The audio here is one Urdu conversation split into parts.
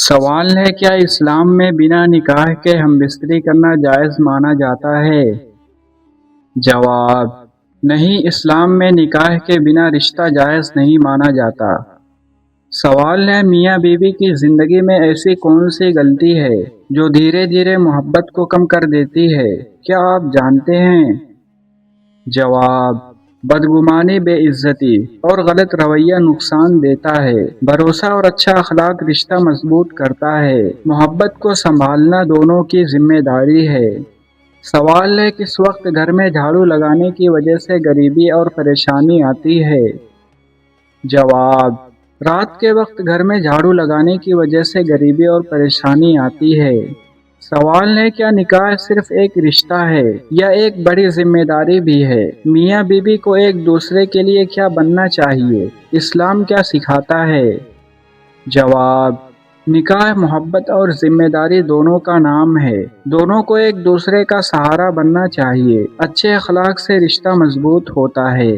سوال ہے کیا اسلام میں بنا نکاح کے ہم بستری کرنا جائز مانا جاتا ہے؟ جواب: نہیں، اسلام میں نکاح کے بنا رشتہ جائز نہیں مانا جاتا۔ سوال ہے میاں بیوی کی زندگی میں ایسی کون سی غلطی ہے جو دھیرے دھیرے محبت کو کم کر دیتی ہے؟ کیا آپ جانتے ہیں؟ جواب: بدگمانی، بے عزتی اور غلط رویہ نقصان دیتا ہے۔ بھروسہ اور اچھا اخلاق رشتہ مضبوط کرتا ہے۔ محبت کو سنبھالنا دونوں کی ذمہ داری ہے۔ سوال ہے کس وقت گھر میں جھاڑو لگانے کی وجہ سے غریبی اور پریشانی آتی ہے؟ جواب: رات کے وقت گھر میں جھاڑو لگانے کی وجہ سے غریبی اور پریشانی آتی ہے۔ سوال ہے کیا نکاح صرف ایک رشتہ ہے یا ایک بڑی ذمہ داری بھی ہے؟ میاں بیوی کو ایک دوسرے کے لیے کیا بننا چاہیے؟ اسلام کیا سکھاتا ہے؟ جواب: نکاح محبت اور ذمہ داری دونوں کا نام ہے۔ دونوں کو ایک دوسرے کا سہارا بننا چاہیے۔ اچھے اخلاق سے رشتہ مضبوط ہوتا ہے۔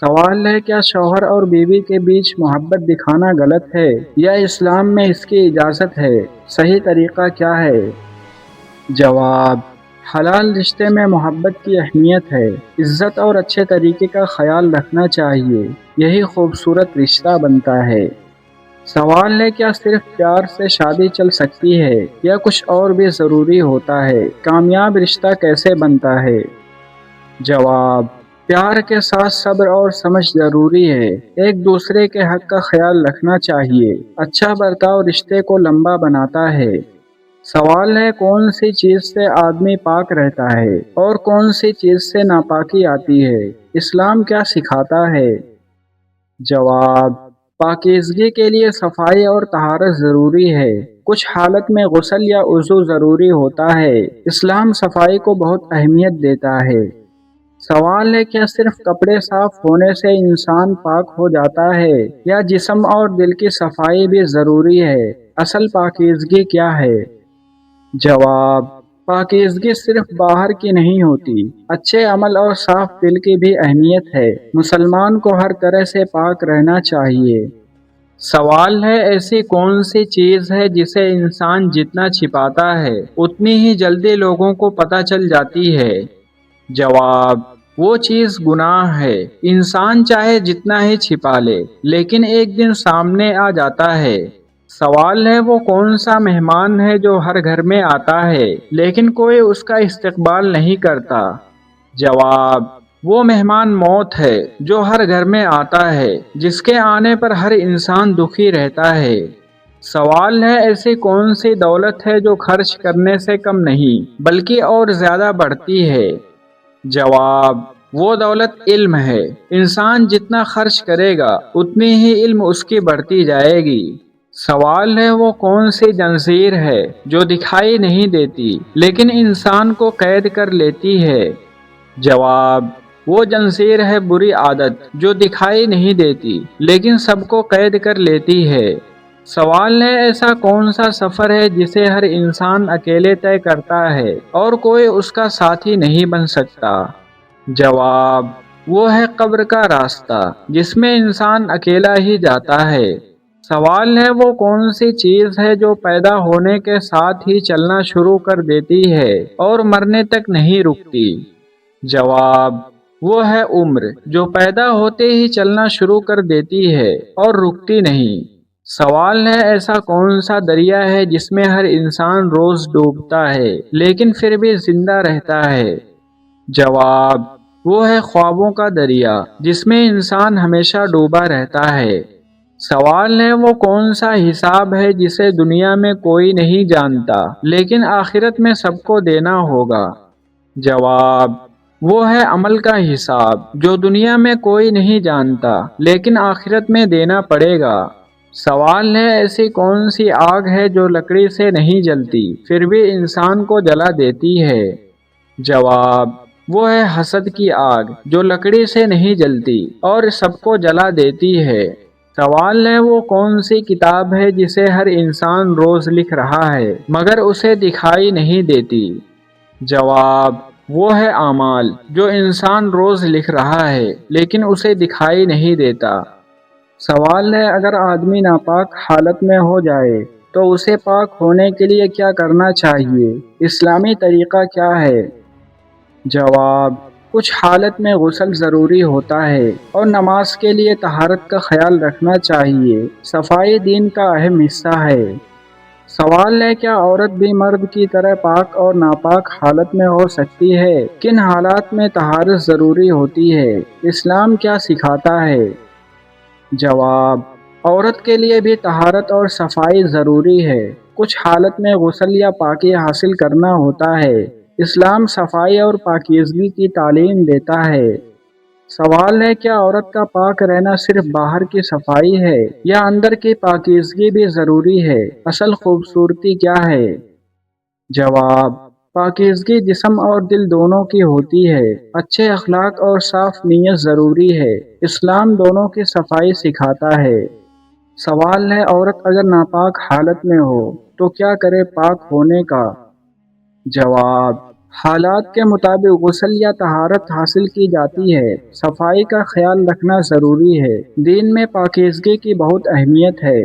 سوال ہے کیا شوہر اور بیوی کے بیچ محبت دکھانا غلط ہے یا اسلام میں اس کی اجازت ہے؟ صحیح طریقہ کیا ہے؟ جواب: حلال رشتے میں محبت کی اہمیت ہے۔ عزت اور اچھے طریقے کا خیال رکھنا چاہیے، یہی خوبصورت رشتہ بنتا ہے۔ سوال ہے کیا صرف پیار سے شادی چل سکتی ہے یا کچھ اور بھی ضروری ہوتا ہے؟ کامیاب رشتہ کیسے بنتا ہے؟ جواب: پیار کے ساتھ صبر اور سمجھ ضروری ہے۔ ایک دوسرے کے حق کا خیال رکھنا چاہیے۔ اچھا برتاؤ رشتے کو لمبا بناتا ہے۔ سوال ہے کون سی چیز سے آدمی پاک رہتا ہے اور کون سی چیز سے ناپاکی آتی ہے؟ اسلام کیا سکھاتا ہے؟ جواب: پاکیزگی کے لیے صفائی اور طہارت ضروری ہے۔ کچھ حالت میں غسل یا وضو ضروری ہوتا ہے۔ اسلام صفائی کو بہت اہمیت دیتا ہے۔ سوال ہے کیا صرف کپڑے صاف ہونے سے انسان پاک ہو جاتا ہے یا جسم اور دل کی صفائی بھی ضروری ہے؟ اصل پاکیزگی کیا ہے؟ جواب: پاکیزگی صرف باہر کی نہیں ہوتی، اچھے عمل اور صاف دل کی بھی اہمیت ہے۔ مسلمان کو ہر طرح سے پاک رہنا چاہیے۔ سوال ہے ایسی کون سی چیز ہے جسے انسان جتنا چھپاتا ہے اتنی ہی جلدی لوگوں کو پتہ چل جاتی ہے؟ جواب: وہ چیز گناہ ہے۔ انسان چاہے جتنا ہی چھپا لے لیکن ایک دن سامنے آ جاتا ہے۔ سوال ہے وہ کون سا مہمان ہے جو ہر گھر میں آتا ہے لیکن کوئی اس کا استقبال نہیں کرتا؟ جواب: وہ مہمان موت ہے جو ہر گھر میں آتا ہے، جس کے آنے پر ہر انسان دکھی رہتا ہے۔ سوال ہے ایسی کون سی دولت ہے جو خرچ کرنے سے کم نہیں بلکہ اور زیادہ بڑھتی ہے؟ جواب: وہ دولت علم ہے۔ انسان جتنا خرچ کرے گا اتنی ہی علم اس کی بڑھتی جائے گی۔ سوال ہے وہ کون سی جنزیر ہے جو دکھائی نہیں دیتی لیکن انسان کو قید کر لیتی ہے؟ جواب: وہ جنزیر ہے بری عادت جو دکھائی نہیں دیتی لیکن سب کو قید کر لیتی ہے۔ سوال ہے ایسا کون سا سفر ہے جسے ہر انسان اکیلے طے کرتا ہے اور کوئی اس کا ساتھی نہیں بن سکتا؟ جواب: وہ ہے قبر کا راستہ جس میں انسان اکیلا ہی جاتا ہے۔ سوال ہے وہ کون سی چیز ہے جو پیدا ہونے کے ساتھ ہی چلنا شروع کر دیتی ہے اور مرنے تک نہیں رکتی؟ جواب: وہ ہے عمر، جو پیدا ہوتے ہی چلنا شروع کر دیتی ہے اور رکتی نہیں۔ سوال ہے ایسا کون سا دریا ہے جس میں ہر انسان روز ڈوبتا ہے لیکن پھر بھی زندہ رہتا ہے؟ جواب: وہ ہے خوابوں کا دریا جس میں انسان ہمیشہ ڈوبا رہتا ہے۔ سوال ہے وہ کون سا حساب ہے جسے دنیا میں کوئی نہیں جانتا لیکن آخرت میں سب کو دینا ہوگا؟ جواب: وہ ہے عمل کا حساب جو دنیا میں کوئی نہیں جانتا لیکن آخرت میں دینا پڑے گا۔ سوال ہے ایسی کون سی آگ ہے جو لکڑی سے نہیں جلتی پھر بھی انسان کو جلا دیتی ہے؟ جواب: وہ ہے حسد کی آگ جو لکڑی سے نہیں جلتی اور سب کو جلا دیتی ہے۔ سوال ہے وہ کون سی کتاب ہے جسے ہر انسان روز لکھ رہا ہے مگر اسے دکھائی نہیں دیتی؟ جواب: وہ ہے اعمال جو انسان روز لکھ رہا ہے لیکن اسے دکھائی نہیں دیتا۔ سوال ہے اگر آدمی ناپاک حالت میں ہو جائے تو اسے پاک ہونے کے لیے کیا کرنا چاہیے؟ اسلامی طریقہ کیا ہے؟ جواب: کچھ حالت میں غسل ضروری ہوتا ہے اور نماز کے لیے طہارت کا خیال رکھنا چاہیے۔ صفائی دین کا اہم حصہ ہے۔ سوال ہے، کیا عورت بھی مرد کی طرح پاک اور ناپاک حالت میں ہو سکتی ہے؟ کن حالات میں طہارت ضروری ہوتی ہے؟ اسلام کیا سکھاتا ہے؟ جواب: عورت کے لیے بھی طہارت اور صفائی ضروری ہے۔ کچھ حالت میں غسل یا پاکی حاصل کرنا ہوتا ہے۔ اسلام صفائی اور پاکیزگی کی تعلیم دیتا ہے۔ سوال ہے، کیا عورت کا پاک رہنا صرف باہر کی صفائی ہے یا اندر کی پاکیزگی بھی ضروری ہے؟ اصل خوبصورتی کیا ہے؟ جواب: پاکیزگی جسم اور دل دونوں کی ہوتی ہے۔ اچھے اخلاق اور صاف نیت ضروری ہے۔ اسلام دونوں کی صفائی سکھاتا ہے۔ سوال ہے، عورت اگر ناپاک حالت میں ہو تو کیا کرے پاک ہونے کا؟ جواب: حالات کے مطابق غسل یا طہارت حاصل کی جاتی ہے۔ صفائی کا خیال رکھنا ضروری ہے۔ دین میں پاکیزگی کی بہت اہمیت ہے۔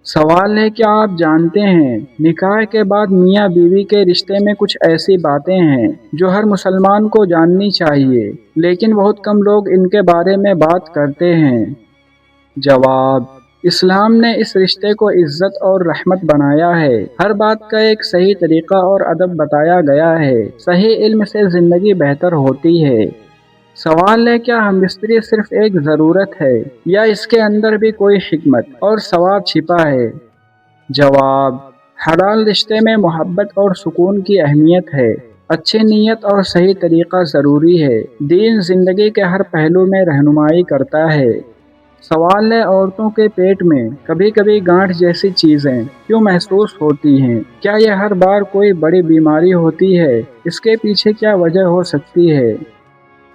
سوال ہے، کیا آپ جانتے ہیں نکاح کے بعد میاں بیوی کے رشتے میں کچھ ایسی باتیں ہیں جو ہر مسلمان کو جاننی چاہیے، لیکن بہت کم لوگ ان کے بارے میں بات کرتے ہیں؟ جواب: اسلام نے اس رشتے کو عزت اور رحمت بنایا ہے۔ ہر بات کا ایک صحیح طریقہ اور ادب بتایا گیا ہے۔ صحیح علم سے زندگی بہتر ہوتی ہے۔ سوال ہے، کیا ہم بستری صرف ایک ضرورت ہے یا اس کے اندر بھی کوئی حکمت اور ثواب چھپا ہے؟ جواب: حلال رشتے میں محبت اور سکون کی اہمیت ہے۔ اچھی نیت اور صحیح طریقہ ضروری ہے۔ دین زندگی کے ہر پہلو میں رہنمائی کرتا ہے۔ سوال ہے، عورتوں کے پیٹ میں کبھی کبھی گانٹھ جیسی چیزیں کیوں محسوس ہوتی ہیں؟ کیا یہ ہر بار کوئی بڑی بیماری ہوتی ہے؟ اس کے پیچھے کیا وجہ ہو سکتی ہے؟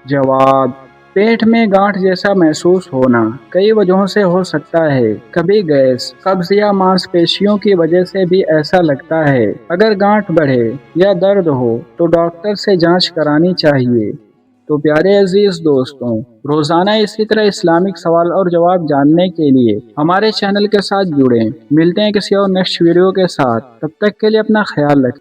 جواب: پیٹ میں گانٹھ جیسا محسوس ہونا کئی وجہوں سے ہو سکتا ہے۔ کبھی گیس، قبض یا مانس پیشیوں کی وجہ سے بھی ایسا لگتا ہے۔ اگر گانٹھ بڑھے یا درد ہو تو ڈاکٹر سے جانچ کرانی چاہیے۔ تو پیارے عزیز دوستوں، روزانہ اسی طرح اسلامک سوال اور جواب جاننے کے لیے ہمارے چینل کے ساتھ جڑیں۔ ملتے ہیں کسی اور نیکسٹ ویڈیو کے ساتھ، تب تک کے لیے اپنا خیال رکھیں۔